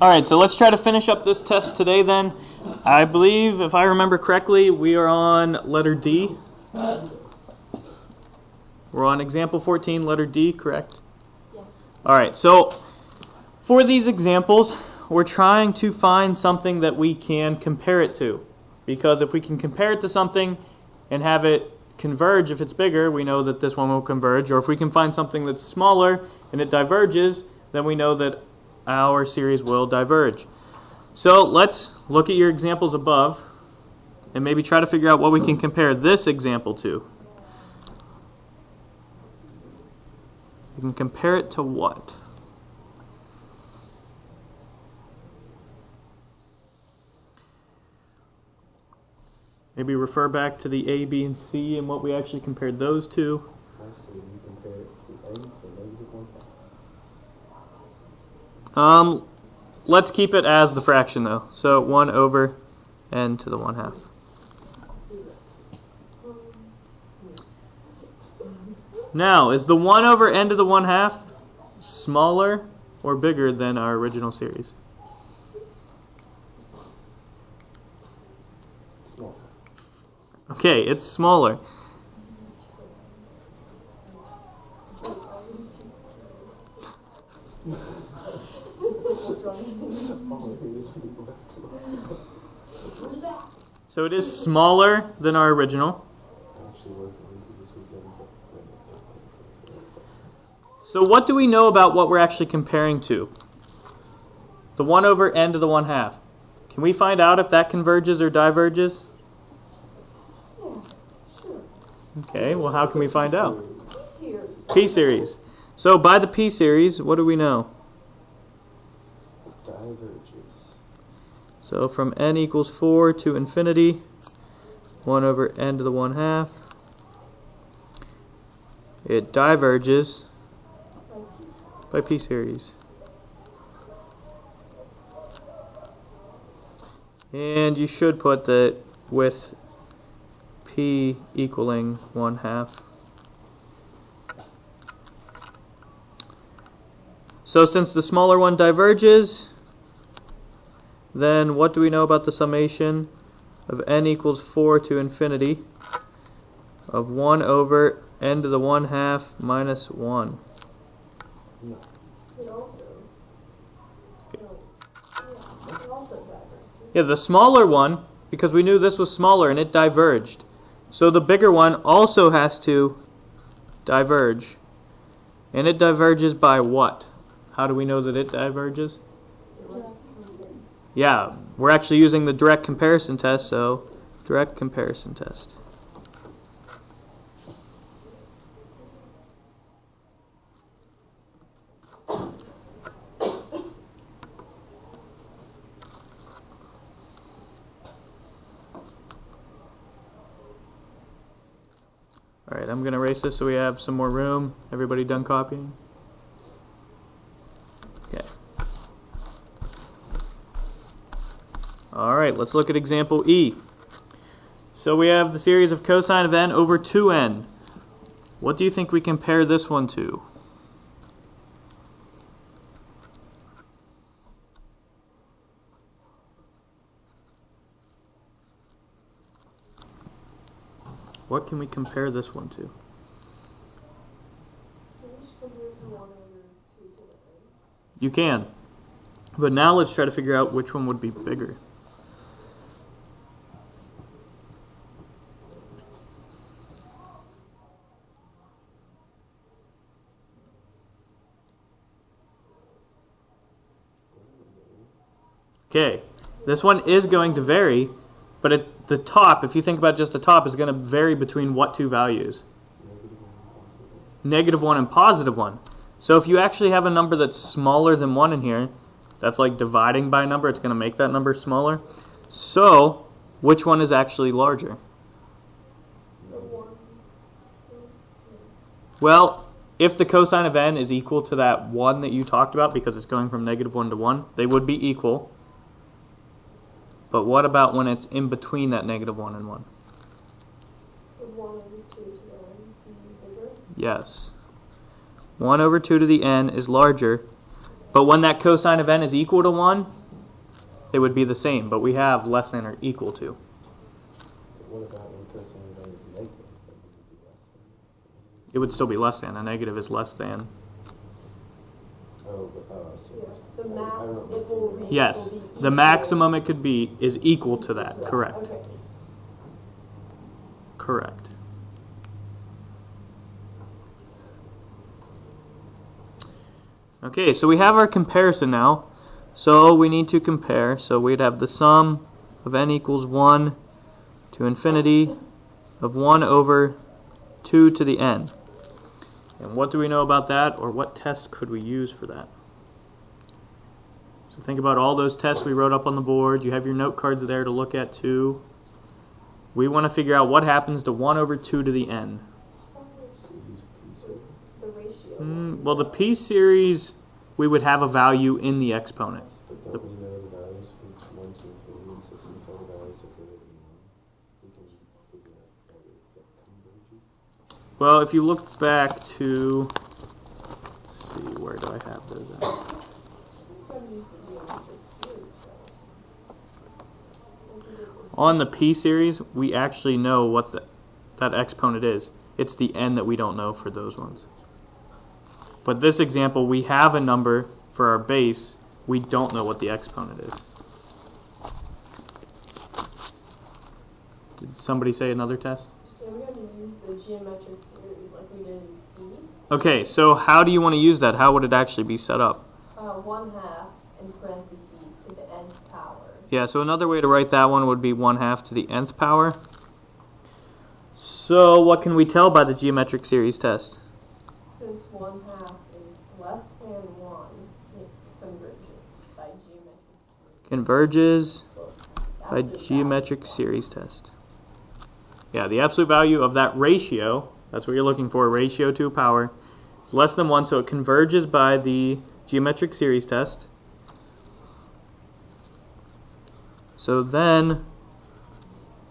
Alright, so let's try to finish up this test today then. I believe, if I remember correctly, we are on letter D. We're on example 14, letter D, correct? Yes. Alright, so for these examples, we're trying to find something that we can compare it to. Because if we can compare it to something and have it converge if it's bigger, we know that this one will converge. Or if we can find something that's smaller and it diverges, then we know that our series will diverge. So let's look at your examples above and maybe try to figure out what we can compare this example to. We can compare it to what? Maybe refer back to the A, B, and C and what we actually compared those to. Actually, you compare it to A to negative 1/2. Let's keep it as the fraction though. So 1 over n to the 1/2. Now, is the 1 over n to the 1/2 smaller or bigger than our original series? Small. Okay, it's smaller. So it is smaller than our original. So what do we know about what we're actually comparing to? The 1 over n to the 1/2. Can we find out if that converges or diverges? Yeah, sure. Okay, well how can we find out? P-series. P-series. So by the P-series, what do we know? Diverges. So from n equals 4 to infinity, 1 over n to the 1/2, it diverges by P-series. And you should put that with P equaling 1/2. So since the smaller one diverges, then what do we know about the summation of n equals 4 to infinity of 1 over n to the 1/2 minus 1? No. It also, it also diverges. Yeah, the smaller one, because we knew this was smaller and it diverged. So the bigger one also has to diverge. And it diverges by what? How do we know that it diverges? Yeah, we're actually using the direct comparison test, so direct comparison test. Alright, I'm going to erase this so we have some more room. Everybody done copying? Okay. Alright, let's look at example E. So we have the series of cosine of n over 2n. What do you think we compare this one to? What can we compare this one to? Can you just compare it to 1 over 2 to the n? You can. But now let's try to figure out which one would be bigger. Okay, this one is going to vary, but at the top, if you think about just the top, is going to vary between what two values? Negative 1 and positive 1. So if you actually have a number that's smaller than 1 in here, that's like dividing by a number, it's going to make that number smaller. So, which one is actually larger? The 1. Well, if the cosine of n is equal to that 1 that you talked about, because it's going from negative 1 to 1, they would be equal. But what about when it's in between that negative 1 and 1? The 1 over 2 to the n being bigger. Yes. 1 over 2 to the n is larger. But when that cosine of n is equal to 1, they would be the same. But we have less than or equal to. But what about when cosine of n is negative? That would be less than. It would still be less than. A negative is less than. Oh, but, I see. Yeah, the max I don't it know. will be. Yes, will be the equal maximum it could be is equal to that. to that. Correct. Okay. Correct. Okay, so we have our comparison now. So we need to compare. So we'd have the sum of n equals 1 to infinity of 1 over 2 to the n. And what do we know about that, or what test could we use for that? So think about all those tests we wrote up on the board. You have your note cards there to look at too. We want to figure out what happens to 1 over 2 to the n. So use p series. The ratio. Well, the p series, we would have a value in the exponent. But don't we know the values from 1 to infinity? So since all the values are greater than 1, we can figure out whether that converges. Well, if you look back to, let's see, where do I have those at? You can use the geometric series, though. On the p series, we actually know what that exponent is. It's the n that we don't know for those ones. But this example, we have a number for our base. We don't know what the exponent is. Did somebody say another test? Yeah, we're going to use the geometric series like we did in C. Okay, so how do you want to use that? How would it actually be set up? 1/2 in parentheses to the nth power. Yeah, so another way to write that one would be 1/2 to the nth power. So what can we tell by the geometric series test? Since 1/2 is less than 1, it converges by geometric series. Converges by Absolute geometric value. series test. Yeah, the absolute value of that ratio, that's what you're looking for, ratio to a power, is less than 1, so it converges by the geometric series test. So then,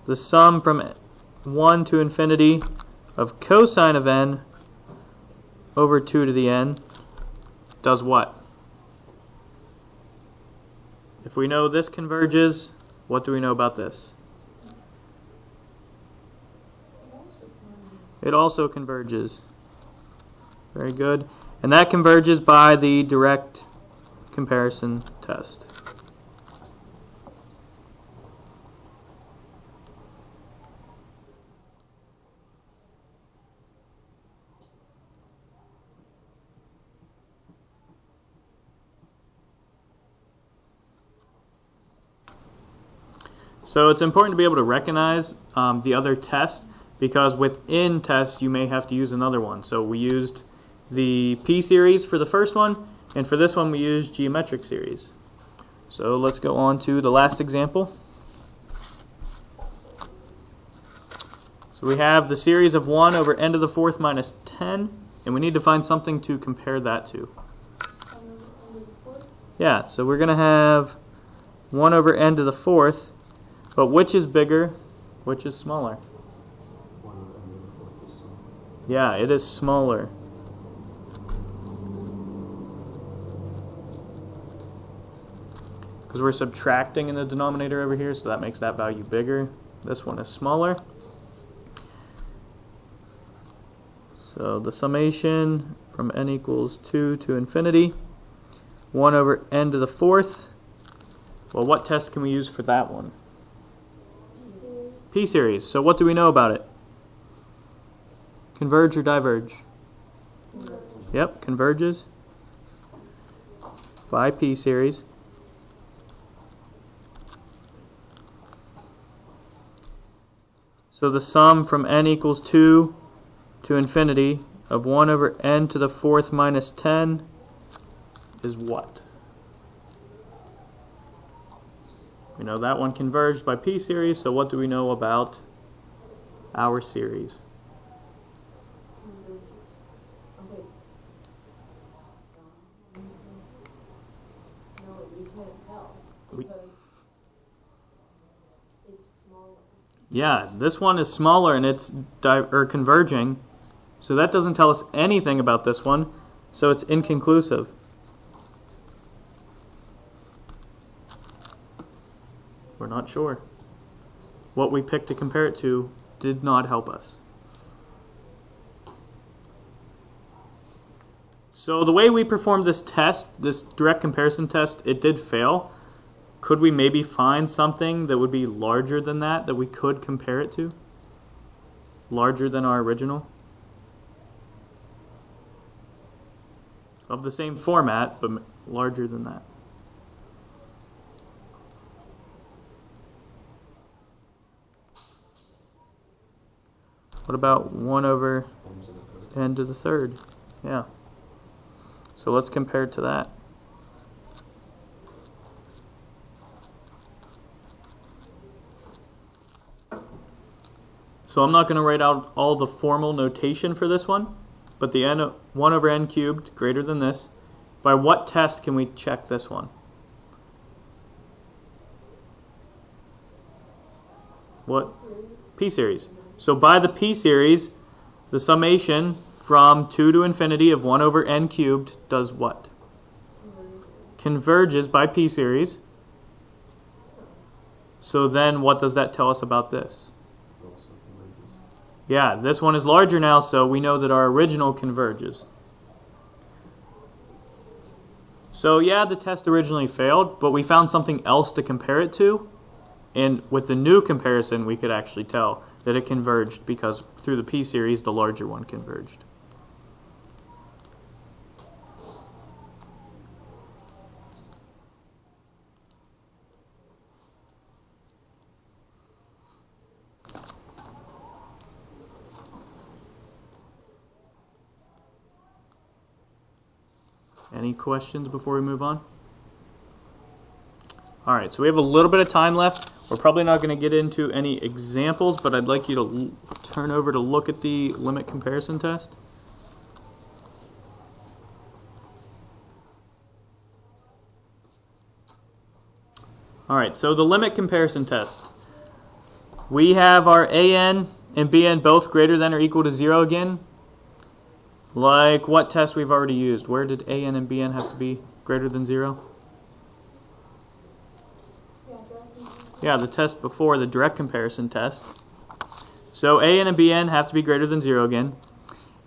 the sum from 1 to infinity of cosine of n over 2 to the n does what? If we know this converges, what do we know about this? It also converges. Very good. And that converges by the direct comparison test. So it's important to be able to recognize the other test, because within test you may have to use another one. So we used the p series for the first one, and for this one we used geometric series. So let's go on to the last example. So we have the series of 1 over n to the 4th minus 10, and we need to find something to compare that to. Yeah, so we're going to have 1 over n to the 4th, but which is bigger, which is smaller? 1 over n to the 4th is smaller. Yeah, it is smaller. Because we're subtracting in the denominator over here, so that makes that value bigger. This one is smaller. So the summation from n equals 2 to infinity, 1 over n to the 4th. Well, what test can we use for that one? P series. So what do we know about it? Converge or diverge? Yep, converges by P series. So the sum from n equals 2 to infinity of 1 over n to the 4th minus 10 is what? We know that one converged by P series, so what do we know about our series? Okay. No, we can't tell because it's smaller. Yeah, this one is smaller and it's converging, so that doesn't tell us anything about this one. So it's inconclusive. We're not sure. What we picked to compare it to did not help us. So the way we performed this test, this direct comparison test, it did fail. Could we maybe find something that would be larger than that we could compare it to? Larger than our original? Of the same format, but larger than that. What about 1 over n to the third? Yeah. So let's compare it to that. So I'm not going to write out all the formal notation for this one, but the 1 over n cubed greater than this. By what test can we check this one? What? P-series. So by the P-series, the summation from 2 to infinity of 1 over n cubed does what? Converges by P-series. So then what does that tell us about this? Also converges. Yeah, this one is larger now, so we know that our original converges. So yeah, the test originally failed, but we found something else to compare it to. And with the new comparison, we could actually tell that it converged because through the P-series, the larger one converged. Any questions before we move on? All right, so we have a little bit of time left. We're probably not going to get into any examples, but I'd like you to turn over to look at the limit comparison test. All right, so the limit comparison test. We have our an and bn both greater than or equal to 0 again. Like what test we've already used? Where did an and bn have to be greater than 0? Yeah, the test before, the direct comparison test. So an and bn have to be greater than 0 again.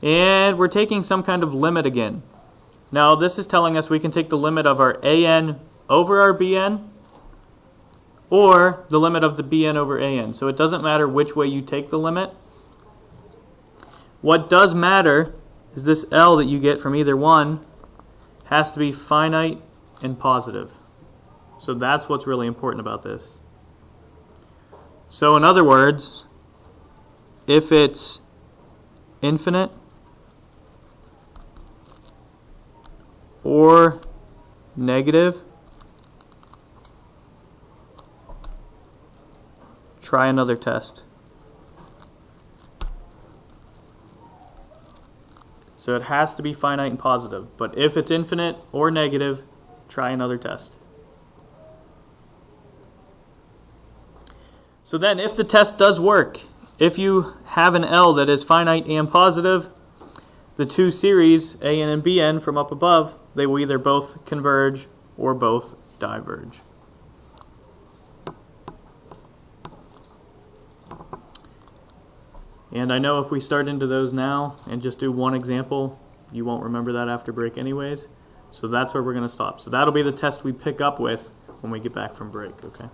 And we're taking some kind of limit again. Now this is telling us we can take the limit of our an over our bn, or the limit of the bn over an. So it doesn't matter which way you take the limit. What does matter is this L that you get from either one has to be finite and positive. So that's what's really important about this. So in other words, if it's infinite or negative, try another test. So it has to be finite and positive. But if it's infinite or negative, try another test. So then if the test does work, if you have an L that is finite and positive, the two series, an and bn from up above, they will either both converge or both diverge. And I know if we start into those now and just do one example, you won't remember that after break anyways. So that's where we're going to stop. So that'll be the test we pick up with when we get back from break, okay?